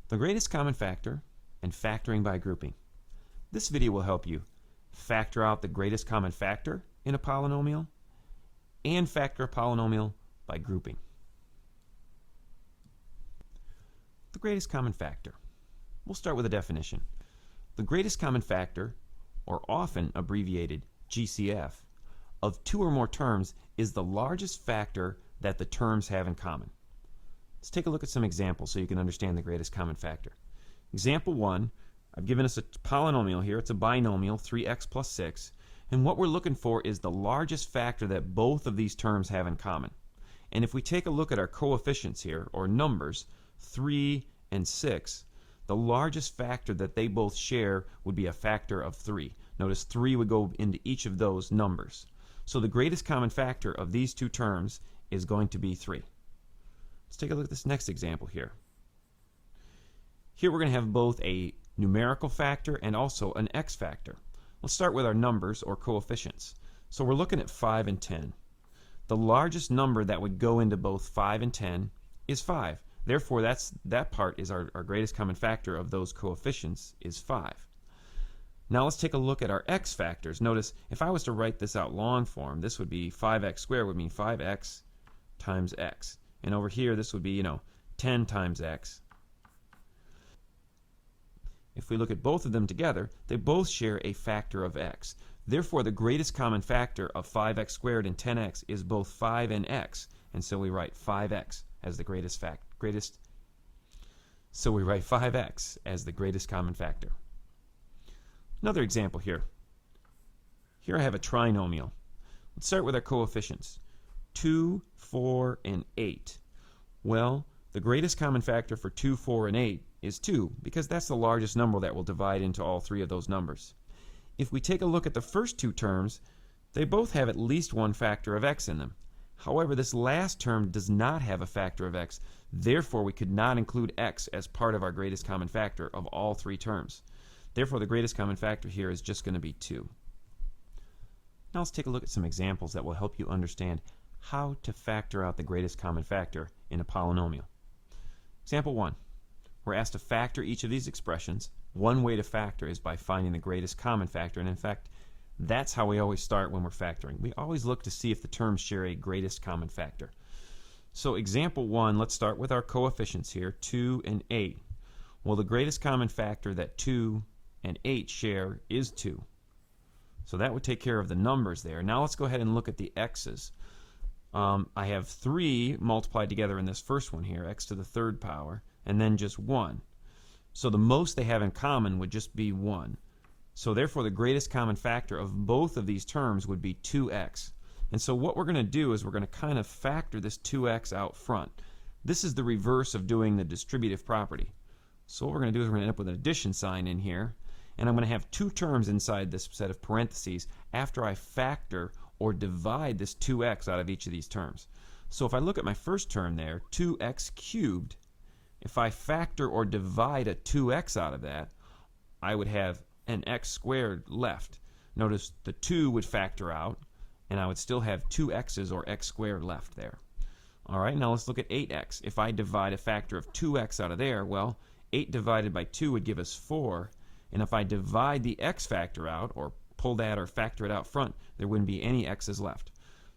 The greatest common factor and factoring by grouping. This video will help you factor out the greatest common factor in a polynomial and factor a polynomial by grouping. The greatest common factor. We'll start with a definition. The greatest common factor, or often abbreviated GCF, of two or more terms is the largest factor that the terms have in common. Let's take a look at some examples so you can understand the greatest common factor. Example 1, I've given us a polynomial here. It's a binomial, 3x plus 6. And what we're looking for is the largest factor that both of these terms have in common. And if we take a look at our coefficients here, or numbers, 3 and 6, the largest factor that they both share would be a factor of 3. Notice 3 would go into each of those numbers. So the greatest common factor of these two terms is going to be 3. Let's take a look at this next example here. Here we're going to have both a numerical factor and also an x factor. Let's start with our numbers or coefficients. So we're looking at 5 and 10. The largest number that would go into both 5 and 10 is 5. Therefore, that part is our greatest common factor of those coefficients is 5. Now let's take a look at our x factors. Notice if I was to write this out long form, this would be 5x squared would mean 5x times x. And over here this would be, 10 times x. If we look at both of them together, they both share a factor of x. Therefore, the greatest common factor of 5x squared and 10x is both 5 and x. And so we write 5x as the greatest So we write 5x as the greatest common factor. Another example here. Here I have a trinomial. Let's start with our coefficients. 2, 4, and 8. Well, the greatest common factor for 2, 4, and 8 is 2, because that's the largest number that will divide into all three of those numbers. If we take a look at the first two terms, they both have at least one factor of x in them. However, this last term does not have a factor of x. Therefore, we could not include x as part of our greatest common factor of all three terms. Therefore, the greatest common factor here is just going to be 2. Now let's take a look at some examples that will help you understand how to factor out the greatest common factor in a polynomial. Example 1. We're asked to factor each of these expressions. One way to factor is by finding the greatest common factor, and in fact, that's how we always start when we're factoring. We always look to see if the terms share a greatest common factor. So example 1, let's start with our coefficients here, 2 and 8. Well, the greatest common factor that 2 and 8 share is 2. So that would take care of the numbers there. Now let's go ahead and look at the x's. I have 3 multiplied together in this first one here, x to the third power, and then just 1. So the most they have in common would just be 1. So therefore the greatest common factor of both of these terms would be 2x. And so what we're going to do is we're going to kind of factor this 2x out front. This is the reverse of doing the distributive property. So what we're going to do is we're going to end up with an addition sign in here. And I'm going to have two terms inside this set of parentheses after I factor or divide this 2x out of each of these terms. So if I look at my first term there, 2x cubed, if I factor or divide a 2x out of that, I would have an x squared left. Notice the 2 would factor out, and I would still have 2x's or x squared left there. All right, now let's look at 8x. If I divide a factor of 2x out of there, well, 8 divided by 2 would give us 4. And if I divide the x factor out, or pull that or factor it out front, there wouldn't be any x's left.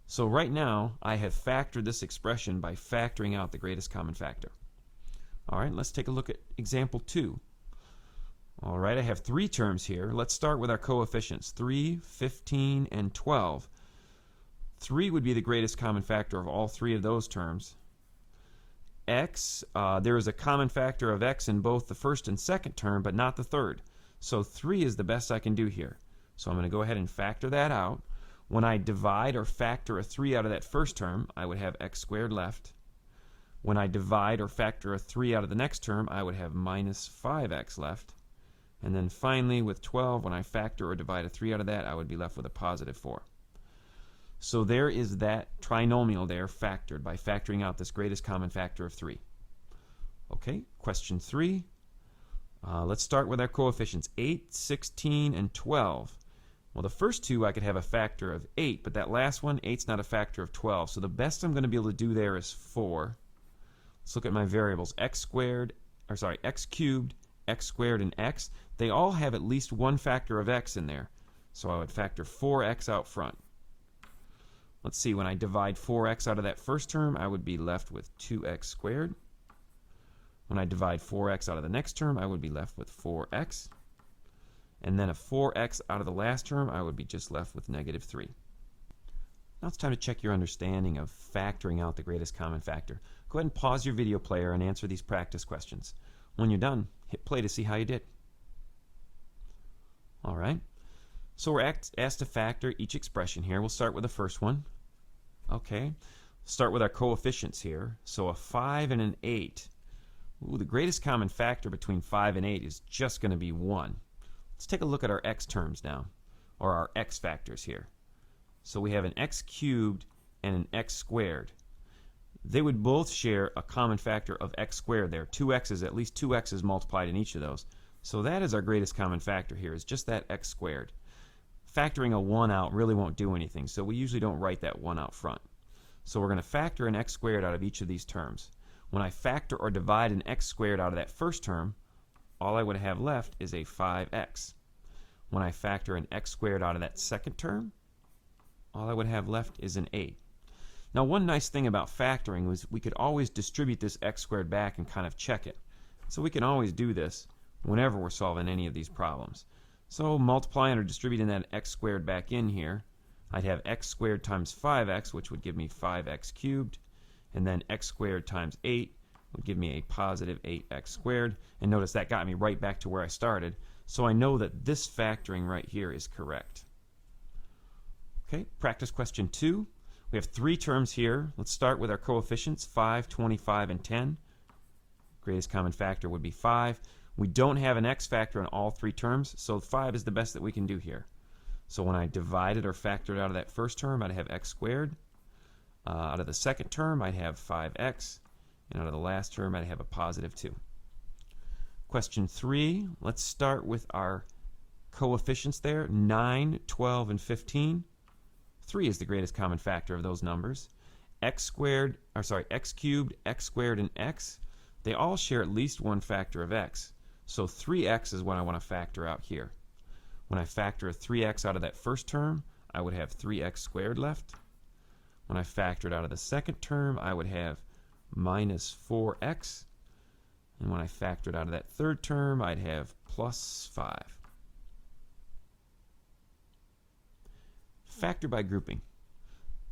So right now, I have factored this expression by factoring out the greatest common factor. All right, let's take a look at example 2. All right, I have 3 terms here. Let's start with our coefficients, 3, 15, and 12. 3 would be the greatest common factor of all 3 of those terms. X, there is a common factor of x in both the first and second term, but not the third. So 3 is the best I can do here. So I'm going to go ahead and factor that out. When I divide or factor a 3 out of that first term, I would have x squared left. When I divide or factor a 3 out of the next term, I would have minus 5x left. And then finally, with 12, when I factor or divide a 3 out of that, I would be left with a positive 4. So there is that trinomial there factored by factoring out this greatest common factor of 3. Okay, question 3. Let's start with our coefficients, 8, 16, and 12. Well, the first two I could have a factor of 8, but that last one, 8's not a factor of 12. So the best I'm going to be able to do there is 4. Let's look at my variables, x squared x cubed, x squared, and x, they all have at least one factor of x in there. So I would factor 4x out front. Let's see, when I divide 4x out of that first term, I would be left with 2x squared. When I divide 4x out of the next term, I would be left with 4x. And then a 4x out of the last term, I would be just left with negative 3. Now it's time to check your understanding of factoring out the greatest common factor. Go ahead and pause your video player and answer these practice questions. When you're done, hit play to see how you did. All right. So we're asked to factor each expression here. We'll start with the first one. Okay. Start with our coefficients here. So a 5 and an 8. Ooh, the greatest common factor between 5 and 8 is just going to be 1. Let's take a look at our x terms now, or our x factors here. So we have an x cubed and an x squared. They would both share a common factor of x squared there. 2x's, at least 2x's multiplied in each of those. So that is our greatest common factor here, is just that x squared. Factoring a 1 out really won't do anything, so we usually don't write that 1 out front. So we're going to factor an x squared out of each of these terms. When I factor or divide an x squared out of that first term, all I would have left is a 5x. When I factor an x squared out of that second term, all I would have left is an 8. Now one nice thing about factoring was we could always distribute this x squared back and kind of check it. So we can always do this whenever we're solving any of these problems. So multiplying or distributing that x squared back in here, I'd have x squared times 5x, which would give me 5x cubed, and then x squared times 8 would give me a positive 8x squared. And notice that got me right back to where I started. So I know that this factoring right here is correct. Okay, practice question 2. We have 3 terms here. Let's start with our coefficients, 5, 25, and 10. Greatest common factor would be 5. We don't have an x factor in all 3 terms, so 5 is the best that we can do here. So when I divided or factored out of that first term, I'd have x squared. Out of the second term, I'd have 5x. And out of the last term, I'd have a positive 2. Question 3, let's start with our coefficients there, 9, 12, and 15. 3 is the greatest common factor of those numbers. X cubed, x squared, and x, they all share at least one factor of x. So 3x is what I want to factor out here. When I factor a 3x out of that first term, I would have 3x squared left. When I factor it out of the second term, I would have minus 4x. And when I factor it out of that third term, I'd have plus 5. Factor by grouping.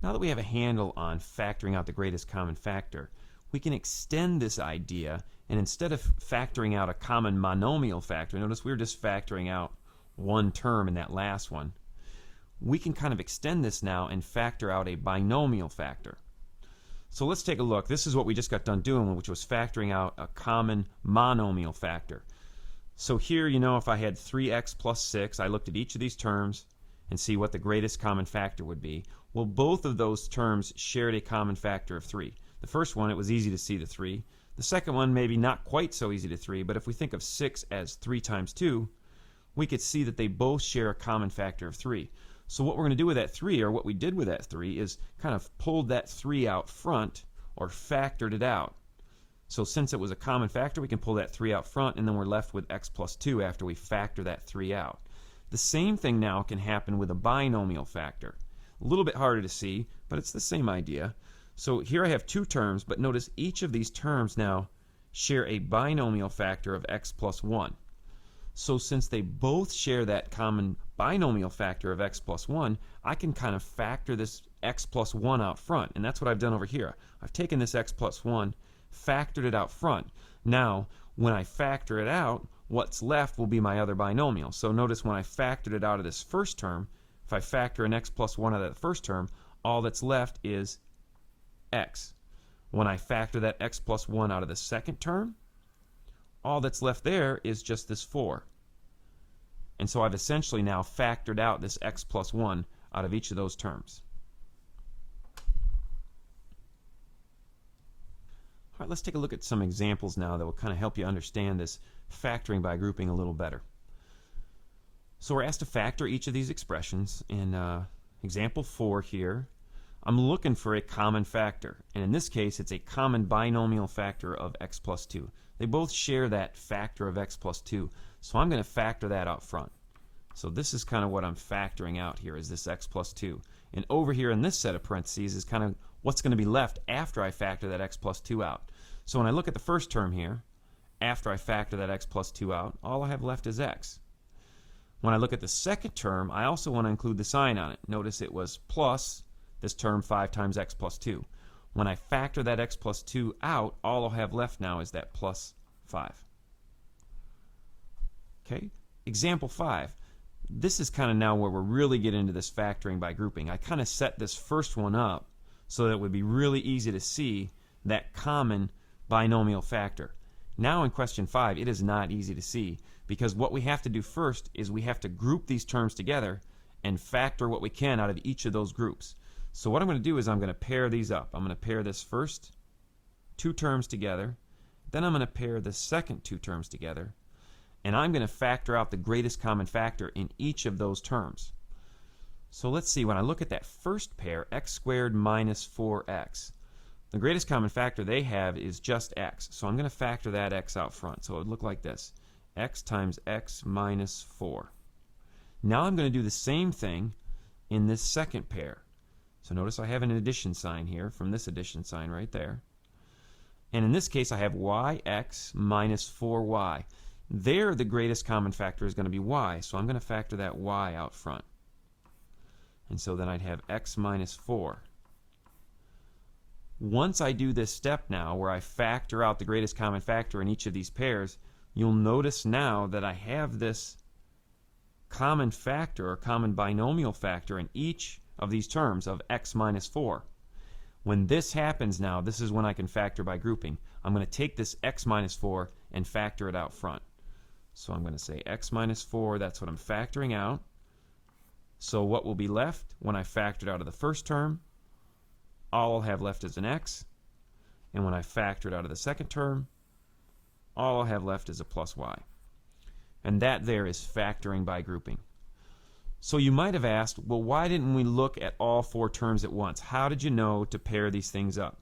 Now that we have a handle on factoring out the greatest common factor, we can extend this idea, and instead of factoring out a common monomial factor, notice we were just factoring out one term in that last one, we can kind of extend this now and factor out a binomial factor. So let's take a look. This is what we just got done doing, which was factoring out a common monomial factor. So here, you know, if I had 3x plus 6, I looked at each of these terms and see what the greatest common factor would be. Well, both of those terms shared a common factor of 3. The first one, it was easy to see the 3. The second one, maybe not quite so easy to 3, but if we think of 6 as 3 times 2, we could see that they both share a common factor of 3. So what we're going to do with that 3, or what we did with that 3, is kind of pulled that 3 out front, or factored it out. So since it was a common factor, we can pull that 3 out front, and then we're left with x plus 2 after we factor that 3 out. The same thing now can happen with a binomial factor. A little bit harder to see, but it's the same idea. So here I have 2 terms, but notice each of these terms now share a binomial factor of x plus 1. So since they both share that common binomial factor of x plus 1, I can kind of factor this x plus 1 out front. And that's what I've done over here. I've taken this x plus 1, factored it out front. Now, when I factor it out, what's left will be my other binomial. So notice when I factored it out of this first term, if I factor an x plus 1 out of that first term, all that's left is x. When I factor that x plus 1 out of the second term, all that's left there is just this 4. And so I've essentially now factored out this x plus 1 out of each of those terms. All right, let's take a look at some examples now that will kind of help you understand this factoring by grouping a little better. So we're asked to factor each of these expressions. In example 4 here, I'm looking for a common factor, and in this case it's a common binomial factor of x plus 2. They both share that factor of x plus 2, so I'm going to factor that out front. So this is kind of what I'm factoring out here, is this x plus 2. And over here in this set of parentheses is kind of what's going to be left after I factor that x plus 2 out. So when I look at the first term here, after I factor that x plus 2 out, all I have left is x. When I look at the second term, I also want to include the sign on it. Notice it was plus this term 5 times x plus 2. When I factor that x plus 2 out, all I'll have left now is that plus 5. Okay, example 5. This is kind of now where we're really getting into this factoring by grouping. I kind of set this first one up so that it would be really easy to see that common binomial factor. Now in question 5, it is not easy to see, because what we have to do first is we have to group these terms together and factor what we can out of each of those groups. So what I'm going to do is I'm going to pair these up. I'm going to pair this first 2 terms together, then I'm going to pair the second 2 terms together, and I'm going to factor out the greatest common factor in each of those terms. So let's see, when I look at that first pair, x squared minus 4x, the greatest common factor they have is just x. So I'm going to factor that x out front. So it would look like this, x times x minus 4. Now I'm going to do the same thing in this second pair. So notice I have an addition sign here from this addition sign right there. And in this case I have yx minus 4y. There the greatest common factor is going to be y, so I'm going to factor that y out front. And so then I'd have x minus 4. Once I do this step now where I factor out the greatest common factor in each of these pairs, you'll notice now that I have this common factor or common binomial factor in each of these terms of x minus 4. When this happens now, this is when I can factor by grouping. I'm going to take this x minus 4 and factor it out front. So I'm going to say x minus 4, that's what I'm factoring out. So what will be left when I factor it out of the first term? All I'll have left is an x. And when I factor it out of the second term, all I'll have left is a plus y. And that there is factoring by grouping. So you might have asked, well, why didn't we look at all 4 terms at once? How did you know to pair these things up?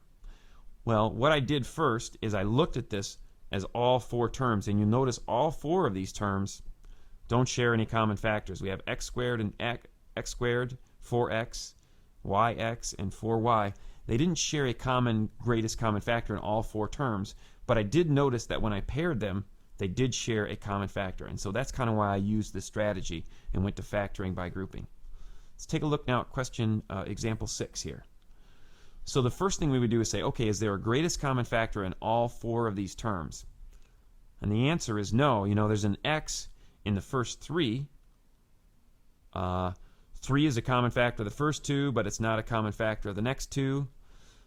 Well, what I did first is I looked at this as all 4 terms, and you notice all 4 of these terms don't share any common factors. We have x squared and x squared, 4x, yx, and 4y. They didn't share a common greatest common factor in all 4 terms, but I did notice that when I paired them, they did share a common factor. And so that's kind of why I used this strategy and went to factoring by grouping. Let's take a look now at question example 6 here. So the first thing we would do is say, okay, is there a greatest common factor in all 4 of these terms? And the answer is no. You know, there's an x in the first 3. 3 is a common factor of the first 2, but it's not a common factor of the next 2.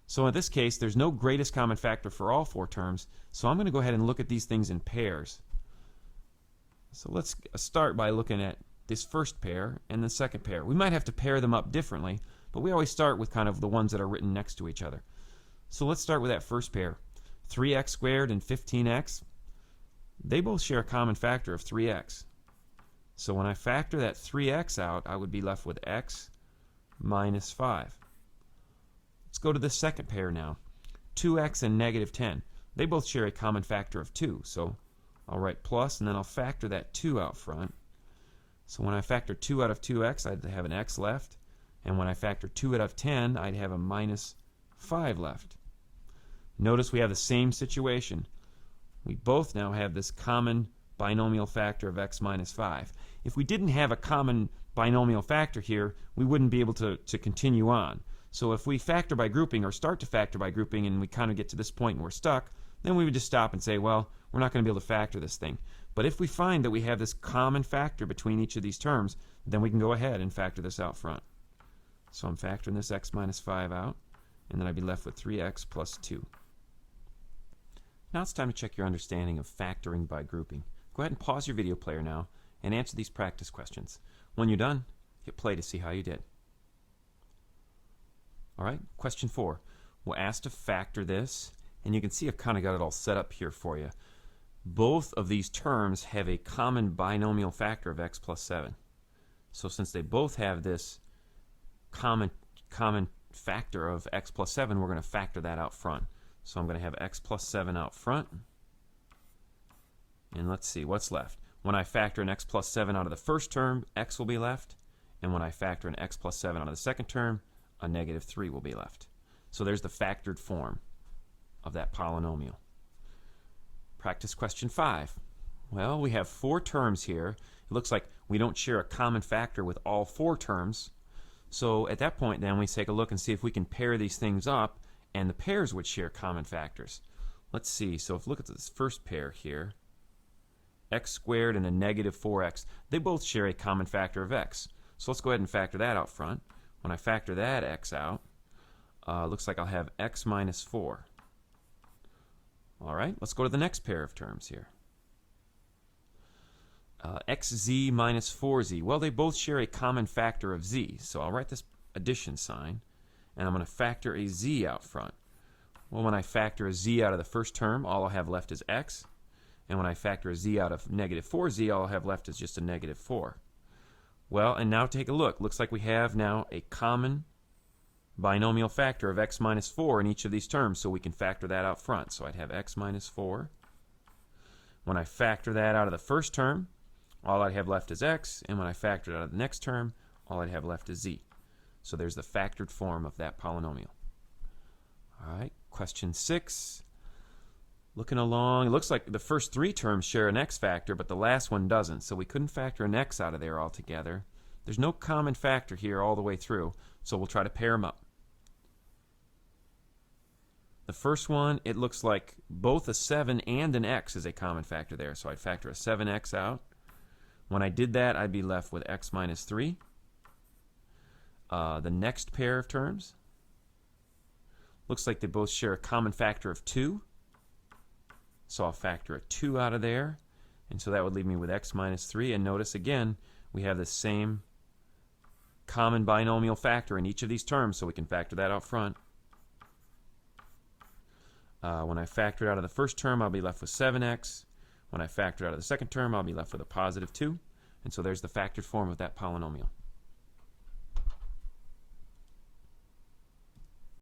So in this case, there's no greatest common factor for all 4 terms, so I'm going to go ahead and look at these things in pairs. So let's start by looking at this first pair and the second pair. We might have to pair them up differently, but we always start with kind of the ones that are written next to each other. So let's start with that first pair. 3x squared and 15x, they both share a common factor of 3x. So when I factor that 3x out, I would be left with x minus 5. Let's go to the second pair now. 2x and negative 10. They both share a common factor of 2. So I'll write plus, and then I'll factor that 2 out front. So when I factor 2 out of 2x, I'd have an x left. And when I factor 2 out of 10, I'd have a minus 5 left. Notice we have the same situation. We both now have this common binomial factor of x minus 5. If we didn't have a common binomial factor here, we wouldn't be able to continue on. So if we factor by grouping or start to factor by grouping and we kind of get to this point and we're stuck, then we would just stop and say, well, we're not going to be able to factor this thing. But if we find that we have this common factor between each of these terms, then we can go ahead and factor this out front. So I'm factoring this x minus 5 out, and then I'd be left with 3x plus 2. Now it's time to check your understanding of factoring by grouping. Go ahead and pause your video player now and answer these practice questions. When you're done, hit play to see how you did. Alright, question 4. We're asked to factor this, and you can see I've kind of got it all set up here for you. Both of these terms have a common binomial factor of x plus 7. So since they both have this common factor of x plus 7, we're going to factor that out front. So I'm going to have x plus 7 out front. And let's see, what's left? When I factor an x plus 7 out of the first term, x will be left. And when I factor an x plus 7 out of the second term, a negative 3 will be left. So there's the factored form of that polynomial. Practice question 5. Well, we have 4 terms here. It looks like we don't share a common factor with all 4 terms. So at that point, then, we take a look and see if we can pair these things up, and the pairs would share common factors. Let's see. So if we look at this first pair here, x squared and a negative 4x, they both share a common factor of x. So let's go ahead and factor that out front. When I factor that x out, looks like I'll have x minus 4. All right, let's go to the next pair of terms here. Xz minus 4z. Well, they both share a common factor of z. So I'll write this addition sign, and I'm going to factor a z out front. Well, when I factor a z out of the first term, all I'll have left is x. And when I factor a z out of negative 4z, all I'll have left is just a negative 4. Well, and now take a look. Looks like we have now a common binomial factor of x minus 4 in each of these terms, so we can factor that out front. So I'd have x minus 4. When I factor that out of the first term, all I'd have left is x, and when I factor it out of the next term, all I'd have left is z. So there's the factored form of that polynomial. All right, question 6. Looking along, it looks like the first 3 terms share an x factor, but the last one doesn't, so we couldn't factor an x out of there altogether. There's no common factor here all the way through, so we'll try to pair them up. The first one, it looks like both a 7 and an x is a common factor there, so I'd factor a 7x out. When I did that, I'd be left with x minus 3. The next pair of terms, looks like they both share a common factor of 2. So I'll factor a 2 out of there, and so that would leave me with x minus 3. And notice again, we have the same common binomial factor in each of these terms, so we can factor that out front. When I factor it out of the first term, I'll be left with 7x. When I factor it out of the second term, I'll be left with a positive 2. And so there's the factored form of that polynomial.